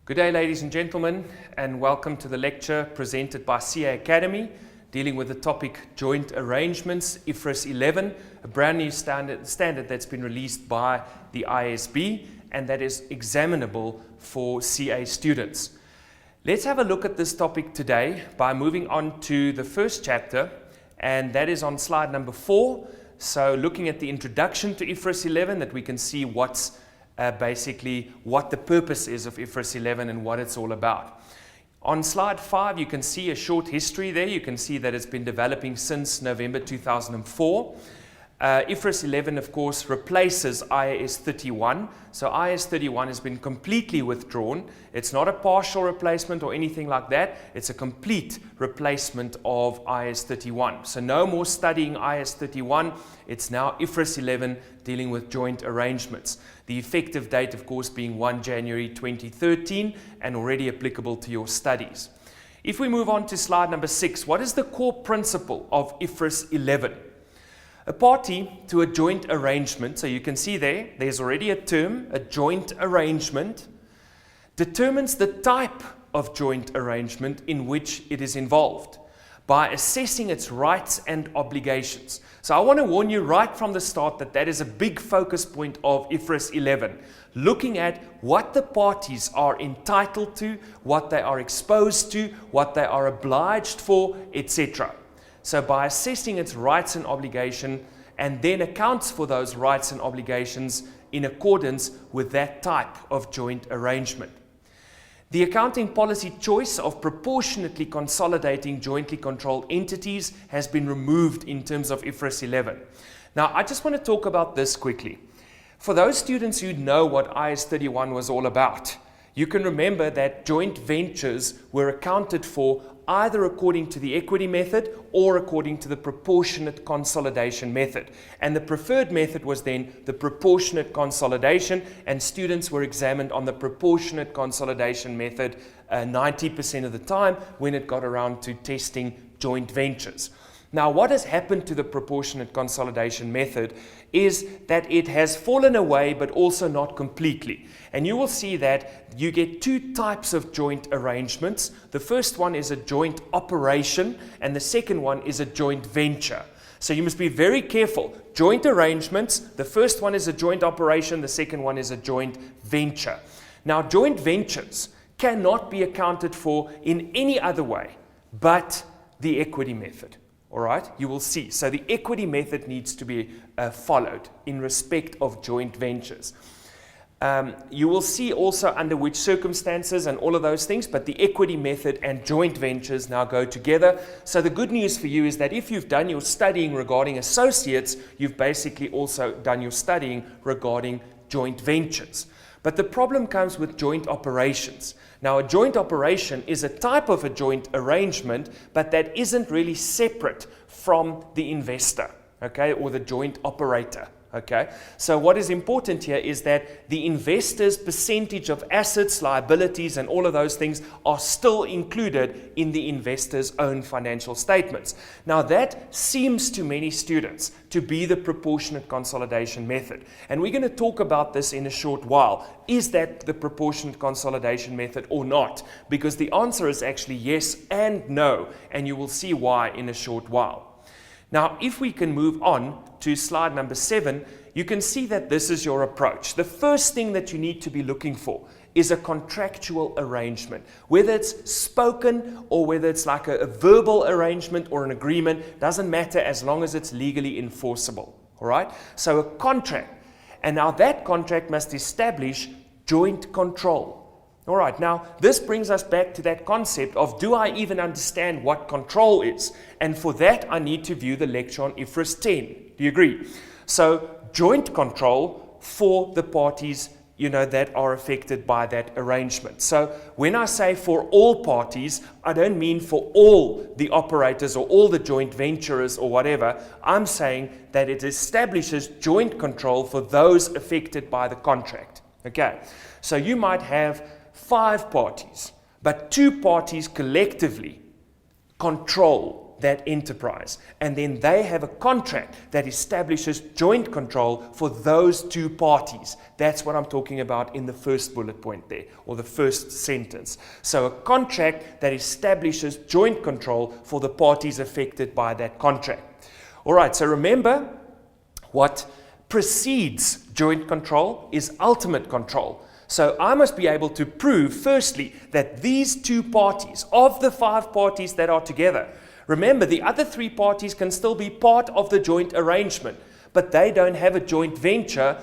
Good day, ladies and gentlemen, and welcome to the lecture presented by CA Academy, dealing with the topic Joint Arrangements, IFRS 11, a brand new standard that's been released by the ISB and that is examinable for CA students. Let's have a look at this topic today by moving on to the first chapter, and that is on slide number 4. So looking at the introduction to IFRS 11, that we can see what's basically what the purpose is of IFRS 11 and what it's all about. On slide 5, you can see a short history there. You can see that it's been developing since November 2004. IFRS 11, of course, replaces IAS 31. So IAS 31 has been completely withdrawn. It's not a partial replacement or anything like that. It's a complete replacement of IAS 31. So no more studying IAS 31. It's now IFRS 11 dealing with joint arrangements. The effective date, of course, being 1 January 2013 and already applicable to your studies. If we move on to slide number 6, what is the core principle of IFRS 11? A party to a joint arrangement, so you can see there's already a term, a joint arrangement, determines the type of joint arrangement in which it is involved by assessing its rights and obligations. So I want to warn you right from the start that is a big focus point of IFRS 11, looking at what the parties are entitled to, what they are exposed to, what they are obliged for, etc. So by assessing its rights and obligation, and then accounts for those rights and obligations in accordance with that type of joint arrangement. The accounting policy choice of proportionately consolidating jointly controlled entities has been removed in terms of IFRS 11. Now, I just want to talk about this quickly. For those students who know what IAS 31 was all about, you can remember that joint ventures were accounted for either according to the equity method or according to the proportionate consolidation method. And the preferred method was then the proportionate consolidation, and students were examined on the proportionate consolidation method 90% of the time when it got around to testing joint ventures. Now, what has happened to the proportionate consolidation method is that it has fallen away, but also not completely. And you will see that you get two types of joint arrangements. The first one is a joint operation, and the second one is a joint venture. So you must be very careful. Joint arrangements, the first one is a joint operation, the second one is a joint venture. Now, joint ventures cannot be accounted for in any other way but the equity method. All right, you will see. So the equity method needs to be followed in respect of joint ventures. You will see also under which circumstances and all of those things, but the equity method and joint ventures now go together. So the good news for you is that if you've done your studying regarding associates, you've basically also done your studying regarding joint ventures. But the problem comes with joint operations. Now, a joint operation is a type of a joint arrangement, but that isn't really separate from the investor, okay, or the joint operator. Okay, so what is important here is that the investor's percentage of assets, liabilities, and all of those things are still included in the investor's own financial statements. Now, that seems to many students to be the proportionate consolidation method. And we're going to talk about this in a short while. Is that the proportionate consolidation method or not? Because the answer is actually yes and no, and you will see why in a short while. Now, if we can move on to slide number 7, you can see that this is your approach. The first thing that you need to be looking for is a contractual arrangement. Whether it's spoken or whether it's like a verbal arrangement or an agreement, doesn't matter as long as it's legally enforceable. All right? So a contract. And now that contract must establish joint control. All right, now this brings us back to that concept of, do I even understand what control is? And for that, I need to view the lecture on IFRS 10. Do you agree? So joint control for the parties, that are affected by that arrangement. So when I say for all parties, I don't mean for all the operators or all the joint venturers or whatever. I'm saying that it establishes joint control for those affected by the contract. Okay, so you might have 5 parties, but 2 parties collectively control that enterprise. And then they have a contract that establishes joint control for those two parties. That's what I'm talking about in the first bullet point there, or the first sentence. So a contract that establishes joint control for the parties affected by that contract. All right, so remember, what precedes joint control is ultimate control. So I must be able to prove, firstly, that these two parties, of the 5 parties that are together, remember the other 3 parties can still be part of the joint arrangement, but they don't have a joint venture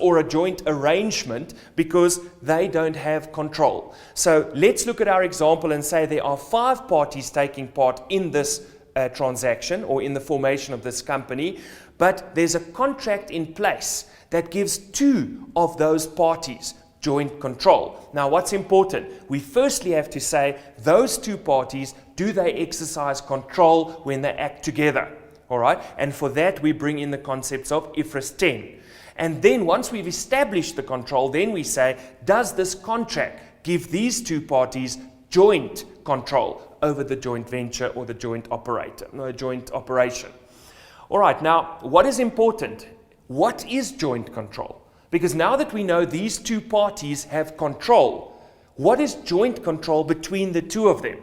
or a joint arrangement because they don't have control. So let's look at our example and say there are 5 parties taking part in this transaction or in the formation of this company, but there's a contract in place that gives 2 of those parties joint control. Now, what's important? We firstly have to say those 2 parties, do they exercise control when they act together? All right, and for that we bring in the concepts of IFRS 10. And then once we've established the control, then we say, does this contract give these 2 parties joint control over the joint venture or the joint operation? All right, now what is important? What is joint control? Because now that we know these 2 parties have control, what is joint control between the 2 of them?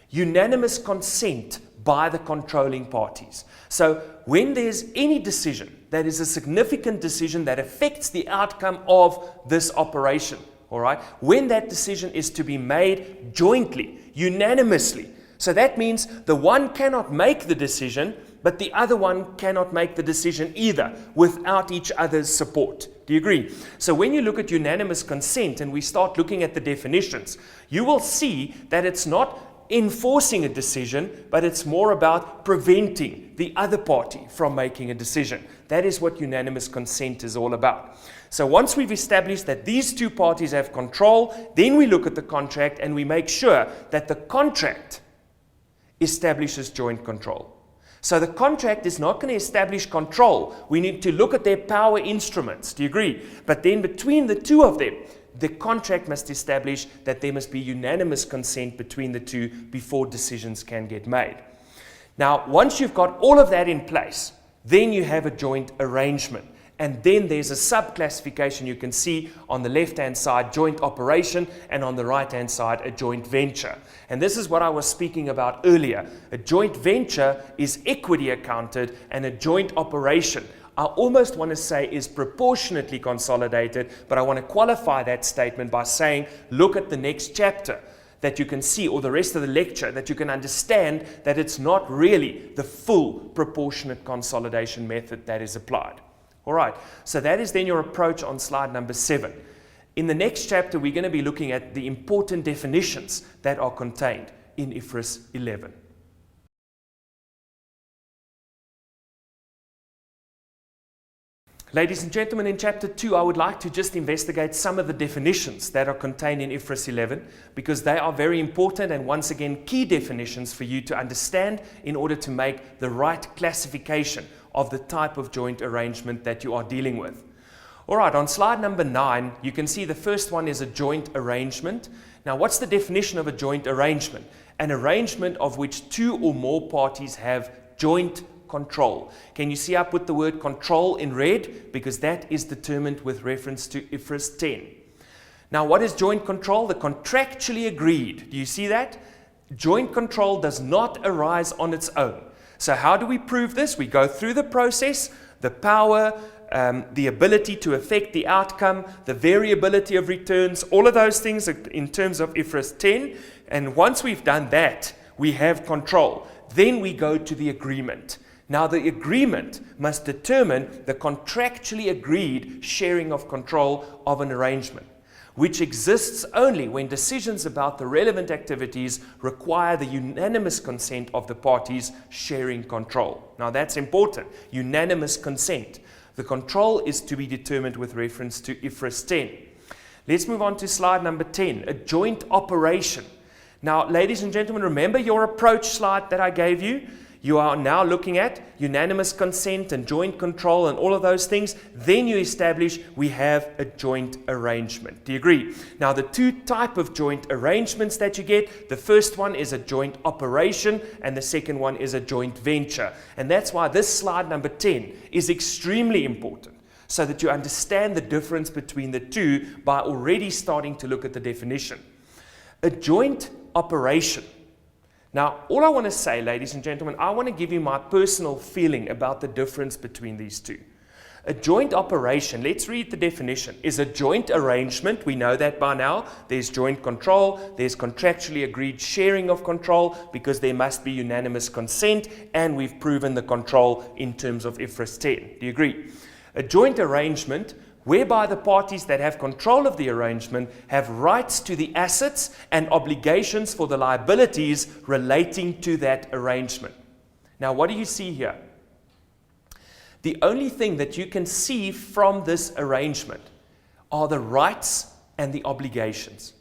Unanimous consent by the controlling parties. So when there's any decision that is a significant decision that affects the outcome of this operation, all right, when that decision is to be made jointly, unanimously, so that means the one cannot make the decision, but the other one cannot make the decision either without each other's support. Do you agree? So when you look at unanimous consent and we start looking at the definitions, you will see that it's not enforcing a decision, but it's more about preventing the other party from making a decision. That is what unanimous consent is all about. So once we've established that these 2 parties have control, then we look at the contract and we make sure that the contract establishes joint control. So the contract is not going to establish control. We need to look at their power instruments. Do you agree? But then between the 2 of them, the contract must establish that there must be unanimous consent between the 2 before decisions can get made. Now, once you've got all of that in place, then you have a joint arrangement. And then there's a subclassification you can see on the left-hand side, joint operation, and on the right-hand side, a joint venture. And this is what I was speaking about earlier. A joint venture is equity accounted, and a joint operation, I almost want to say, is proportionately consolidated, but I want to qualify that statement by saying, look at the next chapter that you can see, or the rest of the lecture, that you can understand that it's not really the full proportionate consolidation method that is applied. All right, so that is then your approach on slide number 7. In the next chapter, we're going to be looking at the important definitions that are contained in IFRS 11. Ladies and gentlemen, in chapter 2, I would like to just investigate some of the definitions that are contained in IFRS 11 because they are very important and once again key definitions for you to understand in order to make the right classification of the type of joint arrangement that you are dealing with. All right, on slide number 9, you can see the first one is a joint arrangement. Now, what's the definition of a joint arrangement? An arrangement of which 2 or more parties have joint control. Can you see I put the word control in red? Because that is determined with reference to IFRS 10. Now, what is joint control? The contractually agreed. Do you see that? Joint control does not arise on its own. So how do we prove this? We go through the process, the power, the ability to affect the outcome, the variability of returns, all of those things in terms of IFRS 10. And once we've done that, we have control. Then we go to the agreement. Now, the agreement must determine the contractually agreed sharing of control of an arrangement, which exists only when decisions about the relevant activities require the unanimous consent of the parties sharing control. Now, that's important, unanimous consent. The control is to be determined with reference to IFRS 10. Let's move on to slide number 10, a joint operation. Now, ladies and gentlemen, remember your approach slide that I gave you? you are now looking at unanimous consent and joint control and all of those things. Then you establish we have a joint arrangement. Do you agree? Now, the two type of joint arrangements that you get, the first one is a joint operation and the second one is a joint venture. And that's why this slide number 10 is extremely important, so that you understand the difference between the two by already starting to look at the definition. A joint operation. Now, all I want to say, ladies and gentlemen, I want to give you my personal feeling about the difference between these two. A joint operation, let's read the definition, is a joint arrangement. We know that by now. There's joint control, there's contractually agreed sharing of control because there must be unanimous consent, and we've proven the control in terms of IFRS 10. Do you agree? A joint arrangement whereby the parties that have control of the arrangement have rights to the assets and obligations for the liabilities relating to that arrangement. Now, what do you see here? The only thing that you can see from this arrangement are the rights and the obligations.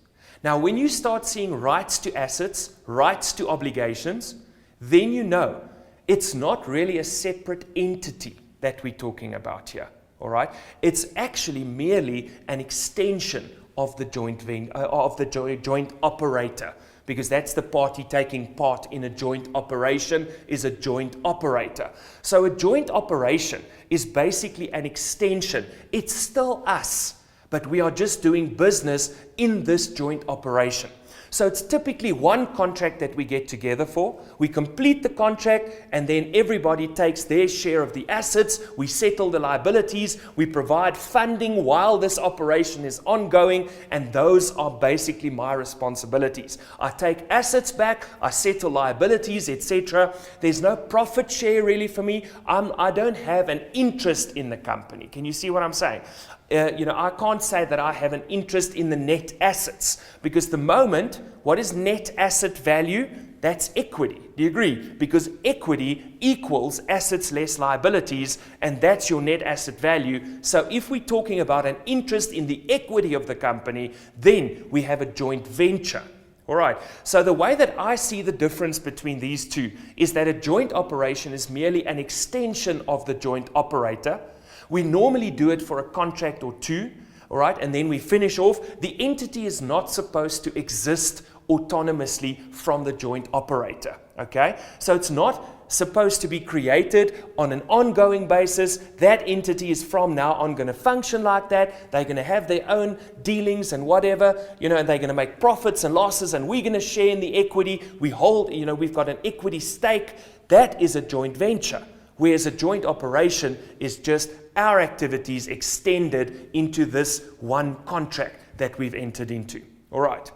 Now, when you start seeing rights to assets, rights to obligations, then you know it's not really a separate entity that we're talking about here. All right, it's actually merely an extension of the joint operator, because that's the party taking part in a joint operation is a joint operator. So a joint operation is basically an extension. It's still us, but we are just doing business in this joint operation. So it's typically one contract that we get together for. We complete the contract and then everybody takes their share of the assets. We settle the liabilities. We provide funding while this operation is ongoing, and those are basically my responsibilities. I take assets back, I settle liabilities, etc. There's no profit share really for me. I don't have an interest in the company. Can you see what I'm saying? I can't say that I have an interest in the net assets, because the moment, what is net asset value? That's equity. Do you agree? Because equity equals assets less liabilities, and that's your net asset value. So if we're talking about an interest in the equity of the company, then we have a joint venture. All right, so the way that I see the difference between these two is that a joint operation is merely an extension of the joint operator. We normally do it for a contract or two, all right, and then we finish off. The entity is not supposed to exist autonomously from the joint operator, okay? So it's not supposed to be created on an ongoing basis. That entity is from now on going to function like that. They're going to have their own dealings and whatever, and they're going to make profits and losses, and we're going to share in the equity. We hold, we've got an equity stake. That is a joint venture. Whereas a joint operation is just our activities extended into this one contract that we've entered into. All right.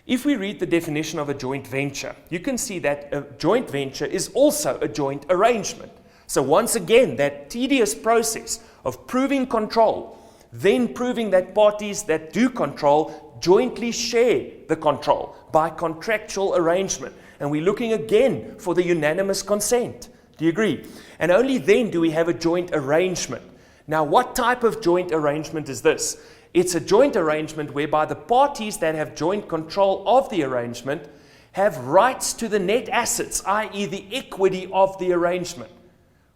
If we read the definition of a joint venture, you can see that a joint venture is also a joint arrangement. So once again, that tedious process of proving control, then proving that parties that do control jointly share the control by contractual arrangement. And we're looking again for the unanimous consent. Do you agree? And only then do we have a joint arrangement. Now, what type of joint arrangement is this? It's a joint arrangement whereby the parties that have joint control of the arrangement have rights to the net assets, i.e. the equity of the arrangement.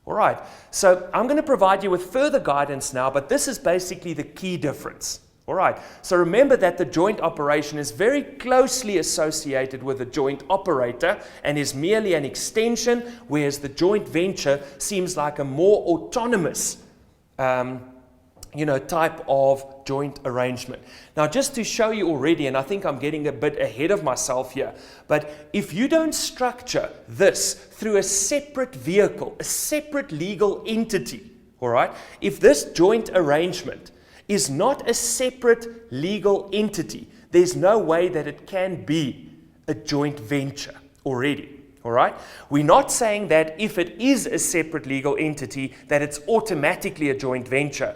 All right, so I'm going to provide you with further guidance now, but this is basically the key difference. All right, so remember that the joint operation is very closely associated with the joint operator and is merely an extension, whereas the joint venture seems like a more autonomous type of joint arrangement. Now, just to show you already, and I think I'm getting a bit ahead of myself here, but if you don't structure this through a separate vehicle, a separate legal entity, all right, if this joint arrangement is not a separate legal entity, there's no way that it can be a joint venture already. All right? We're not saying that if it is a separate legal entity that it's automatically a joint venture.